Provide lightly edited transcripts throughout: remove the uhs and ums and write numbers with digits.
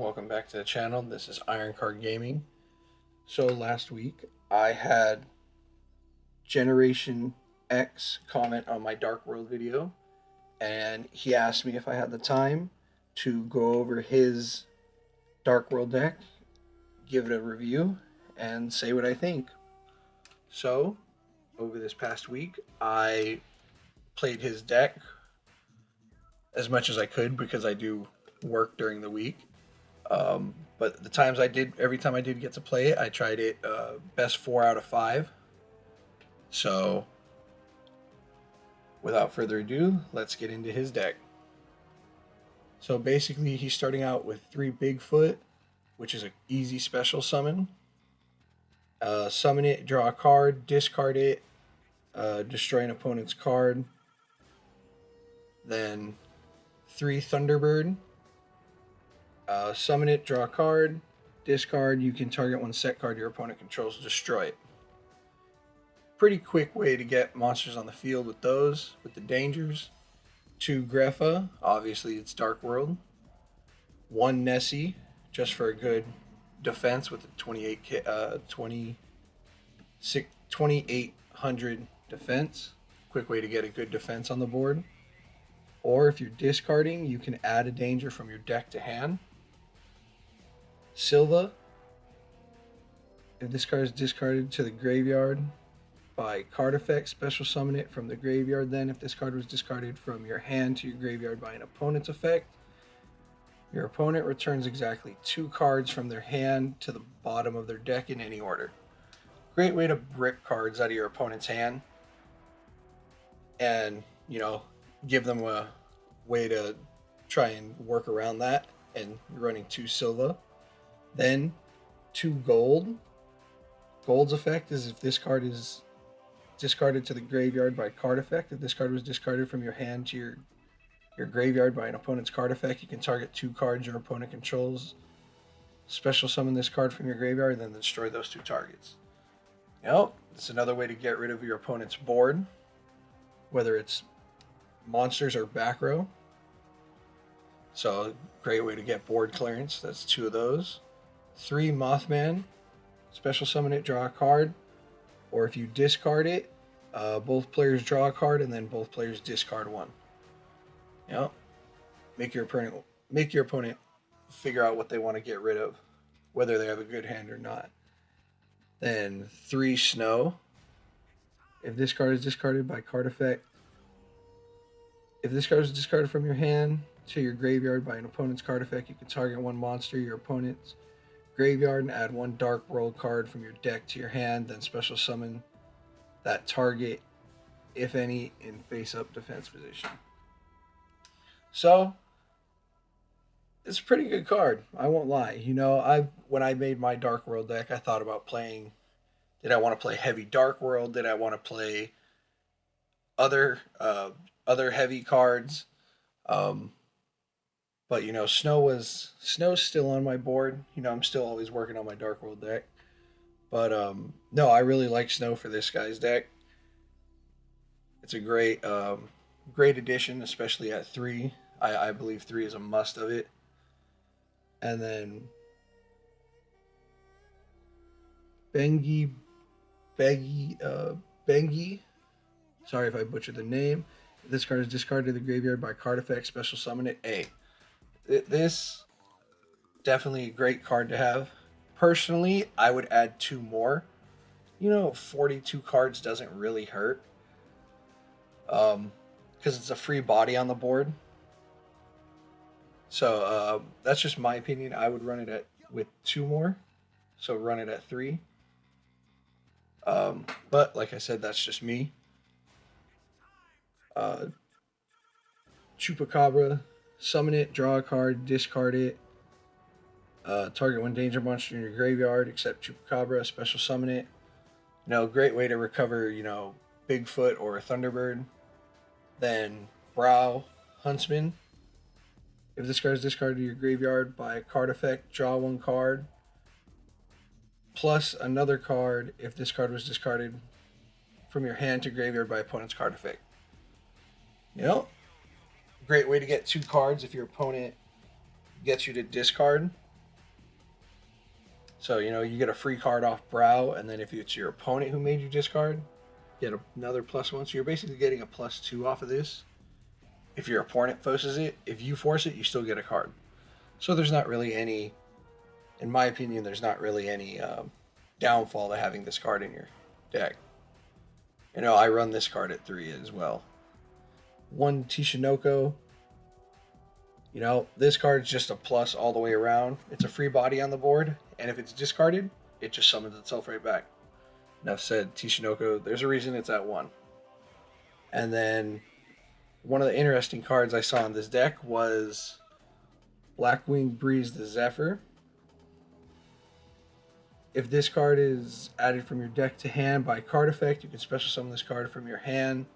welcome back to the channel. This is Iron Card Gaming. So last week I had Generation X comment on my Dark World video, and he asked me if I had the time to go over his Dark World deck, give it a review, and say what I think. So, over this past week, I played his deck as much as I could because I do work during the week. But the times I did, every time I did get to play it, I tried it best 4 out of 5. So, without further ado, let's get into his deck. So basically, he's starting out with 3 Bigfoot, which is an easy special summon. Summon it, draw a card, discard it, destroy an opponent's card. Then 3 Thunderbird. Summon it, draw a card, discard. You can target one set card your opponent controls, destroy it. Pretty quick way to get monsters on the field with those, with the dangers. 2 Greffa, obviously it's Dark World. 1 Nessie, just for a good defense with a 2800 defense. Quick way to get a good defense on the board. Or if you're discarding, you can add a danger from your deck to hand. Silva, if this card is discarded to the graveyard by card effect, special summon it from the graveyard. Then, if this card was discarded from your hand to your graveyard by an opponent's effect, your opponent returns exactly 2 cards from their hand to the bottom of their deck in any order. Great way to rip cards out of your opponent's hand and, give them a way to try and work around that. And you're running 2 Silva. Then 2 Gold. Gold's effect is if this card is discarded to the graveyard by card effect. If this card was discarded from your hand to your graveyard by an opponent's card effect, you can target 2 cards your opponent controls. Special summon this card from your graveyard, and then destroy those 2 targets. It's another way to get rid of your opponent's board, whether it's monsters or back row. So, great way to get board clearance. That's 2 of those. 3 Mothman. Special summon it, draw a card. Or if you discard it, both players draw a card and then both players discard one. Make your opponent figure out what they want to get rid of, whether they have a good hand or not. Then 3 Snow. If this card is discarded by card effect, if this card is discarded from your hand to your graveyard by an opponent's card effect, you can target one monster your opponent's graveyard and add 1 Dark World card from your deck to your hand, then special summon that target, if any, in face-up defense position. So, it's a pretty good card. I won't lie. When I made my Dark World deck, I thought about playing. Did I want to play heavy Dark World? Did I want to play other heavy cards? But Snow's still on my board. I'm still always working on my Dark World deck. But no, I really like Snow for this guy's deck. It's a great addition, especially at 3. I believe 3 is a must of it. And then Bengi. Sorry if I butchered the name. If this card is discarded to the graveyard by card effect, special summon it. This definitely a great card to have. Personally, I would add 2 more. 42 cards doesn't really hurt. Because it's a free body on the board. So that's just my opinion. I would run it with 2 more. So run it at 3. But like I said, that's just me. Chupacabra, summon it, draw a card, discard it. Target 1 danger monster in your graveyard, except Chupacabra, special summon it. Great way to recover, Bigfoot or a Thunderbird. Then Brow, Huntsman. If this card is discarded to your graveyard by a card effect, draw 1 card. Plus another card if this card was discarded from your hand to graveyard by opponent's card effect. Great way to get 2 cards if your opponent gets you to discard. So, you get a free card off Brow, and then if it's your opponent who made you discard, get another +1. So you're basically getting a +2 off of this. If your opponent forces it, if you force it, you still get a card. So there's not really any, in my opinion, there's not really any downfall to having this card in your deck. I run this card at 3 as well. 1 Tishinoko. This card's just a plus all the way around. It's a free body on the board, and if it's discarded, it just summons itself right back. Enough said, Tishinoko, there's a reason it's at 1. And then one of the interesting cards I saw in this deck was Blackwing Breeze the Zephyr. If this card is added from your deck to hand by card effect, you can special summon this card from your hand.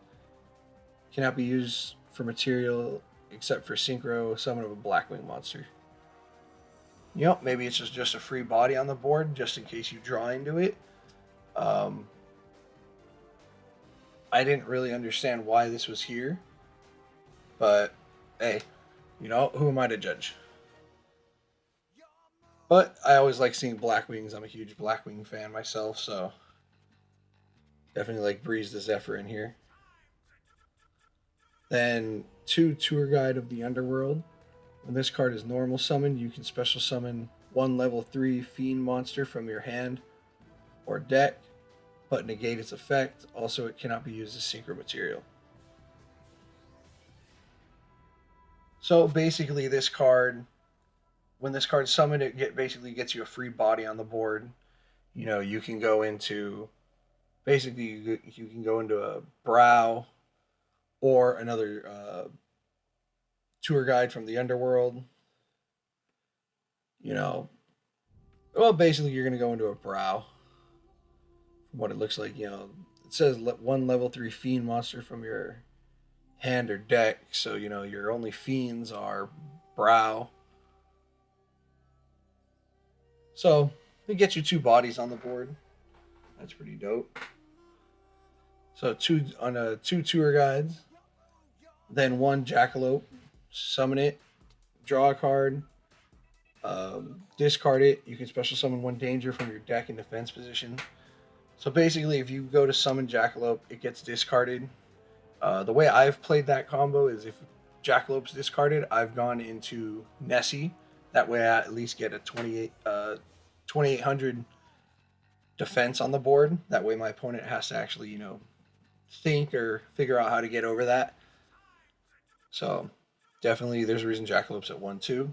Cannot be used for material except for synchro summon of a Blackwing monster. Maybe it's just a free body on the board, just in case you draw into it. I didn't really understand why this was here, but hey, who am I to judge? But I always like seeing Blackwings. I'm a huge Blackwing fan myself, so definitely like Breeze the Zephyr in here. Then 2 Tour Guide of the Underworld. When this card is normal summoned, you can special summon 1 level 3 Fiend monster from your hand or deck, but negate its effect. Also, it cannot be used as synchro material. So basically, this card, when this card's summoned, it basically gets you a free body on the board. You can go into, basically, you can go into a Brow or another Tour Guide from the Underworld. Well, basically, you're going to go into a Brow. From what it looks like, it says 1 level 3 Fiend monster from your hand or deck. So, your only Fiends are Brow. So, it gets you 2 bodies on the board. That's pretty dope. So, 2 Tour Guides. Then 1 Jackalope. Summon it. Draw a card. Discard it. You can special summon 1 Danger from your deck in defense position. So basically, if you go to summon Jackalope, it gets discarded. The way I've played that combo is if Jackalope's discarded, I've gone into Nessie. That way I at least get a 2800 defense on the board. That way my opponent has to actually, think or figure out how to get over that. So definitely there's a reason Jackalope's at 1-2.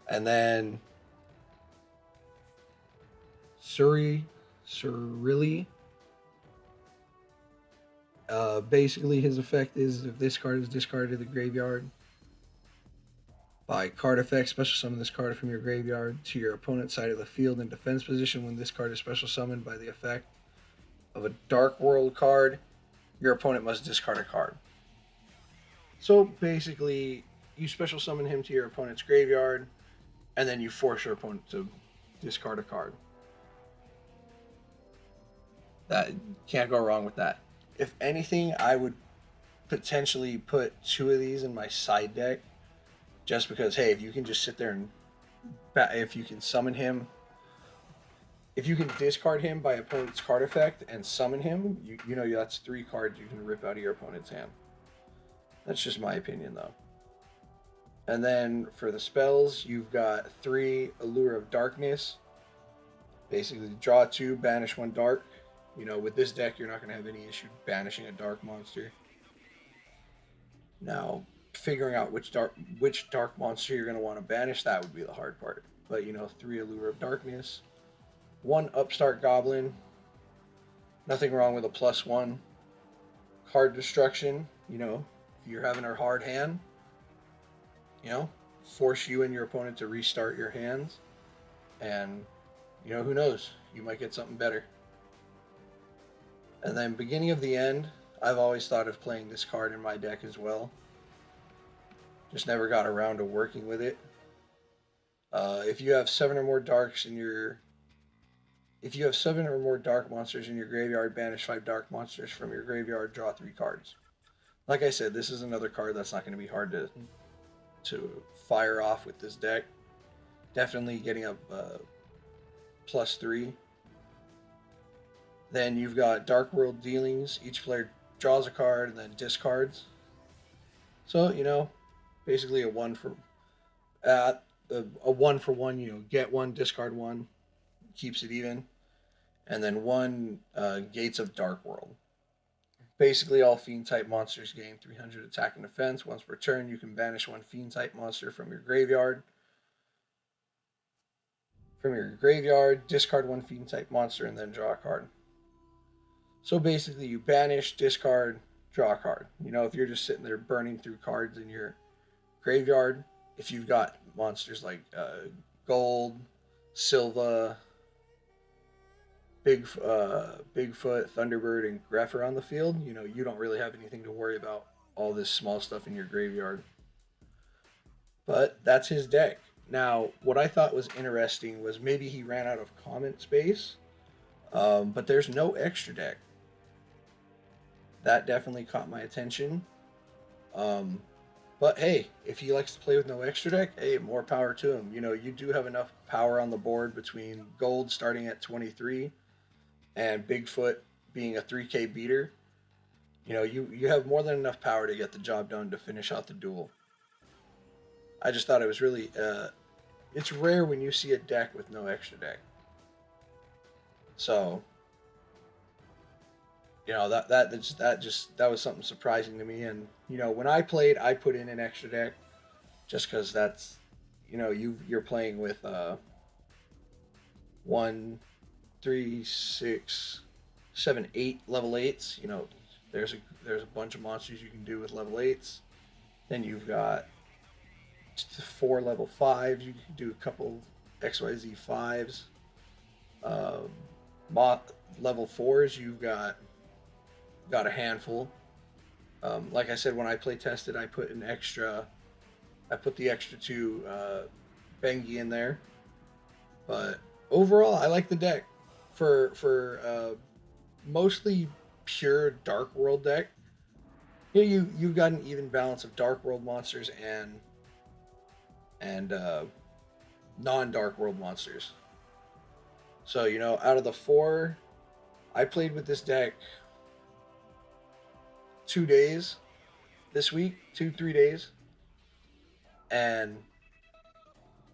And then Surili. Basically, his effect is if this card is discarded to the graveyard by card effect, special summon this card from your graveyard to your opponent's side of the field in defense position. When this card is special summoned by the effect of a Dark World card, your opponent must discard a card. So basically, you special summon him to your opponent's graveyard, and then you force your opponent to discard a card. That can't go wrong with that. If anything, I would potentially put 2 of these in my side deck, just because, hey, if you can just sit there and if you can summon him, if you can discard him by opponent's card effect and summon him, that's 3 cards you can rip out of your opponent's hand. That's just my opinion, though. And then for the spells, you've got 3 Allure of Darkness. Basically, draw 2, banish 1 dark. With this deck, you're not going to have any issue banishing a dark monster. Now, figuring out which dark monster you're going to want to banish, that would be the hard part. But, 3 Allure of Darkness. 1 Upstart Goblin. Nothing wrong with a +1. Card Destruction. If you're having a hard hand, force you and your opponent to restart your hands. And, who knows? You might get something better. And then Beginning of the End, I've always thought of playing this card in my deck as well. Just never got around to working with it. If you have 7 or more darks in your... If you have 7 or more dark monsters in your graveyard, banish 5 dark monsters from your graveyard, draw 3 cards. Like I said, this is another card that's not going to be hard to fire off with this deck. definitely getting up +3. Then you've got Dark World Dealings. Each player draws a card and then discards. So, basically uh, a 1 for 1. Get one, discard one, keeps it even. And then one Gates of Dark World. Basically, all Fiend type monsters gain 300 attack and defense. Once per turn, you can banish one Fiend type monster from your graveyard. Discard one Fiend type monster, and then draw a card. So basically, you banish, discard, draw a card. If you're just sitting there burning through cards in your graveyard, if you've got monsters like Gold, Silva, Bigfoot, Thunderbird, and Grepher on the field, you don't really have anything to worry about all this small stuff in your graveyard. But that's his deck. Now, what I thought was interesting was maybe he ran out of comment space, but there's no extra deck. That definitely caught my attention. But hey, if he likes to play with no extra deck, hey, more power to him. You do have enough power on the board between Gold starting at 23 and Bigfoot being a 3K beater. You have more than enough power to get the job done to finish out the duel. I just thought it was really, it's rare when you see a deck with no extra deck. So, that was something surprising to me. And when I played, I put in an extra deck, just because that's, you're playing with 1, 3, 6, 7, 8 level 8s. There's a bunch of monsters you can do with level 8s. Then you've got 4 level 5s. You can do a couple XYZ 5s. Level 4s, you've got a handful. Like I said, when I play tested, I put the extra 2 Bengi in there. But overall, I like the deck for mostly pure Dark World deck. You've got an even balance of Dark World monsters and non-Dark World monsters. So out of the 4, I played with this deck 2 days this week, 2-3 days, and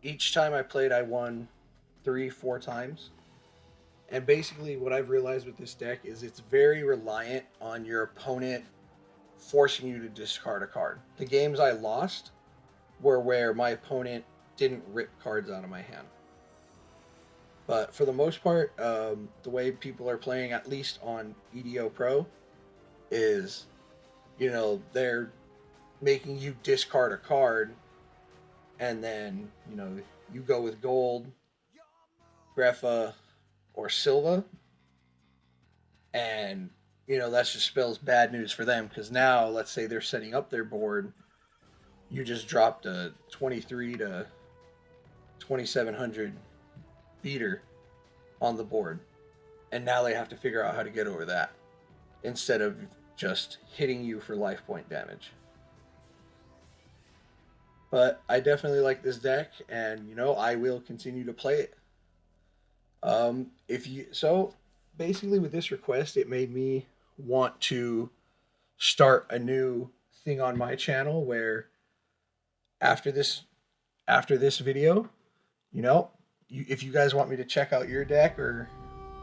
each time I played, I won 3-4 times. And basically, what I've realized with this deck is it's very reliant on your opponent forcing you to discard a card. The games I lost were where my opponent didn't rip cards out of my hand. But for the most part, the way people are playing, at least on EDO Pro, is, they're making you discard a card, and then, you go with Gold, Grepha, or Silva, and, that just spells bad news for them, because now, let's say they're setting up their board, you just dropped a 23 to 2700 beater on the board, and now they have to figure out how to get over that instead of just hitting you for life point damage. But I definitely like this deck, and I will continue to play it. So basically with this request, it made me want to start a new thing on my channel where after this video, if you guys want me to check out your deck or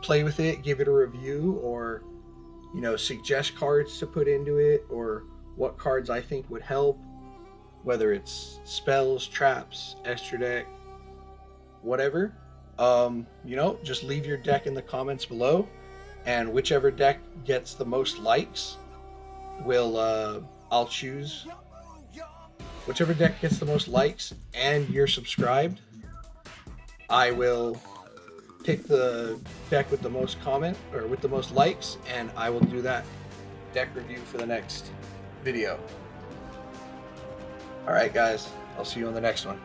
play with it, give it a review, or suggest cards to put into it, or what cards I think would help, whether it's spells, traps, extra deck, whatever, just leave your deck in the comments below, and whichever deck gets the most likes I'll choose. Whichever deck gets the most likes and you're subscribed, I will pick the deck with the most with the most likes, and I will do that deck review for the next video. Alright guys, I'll see you on the next one.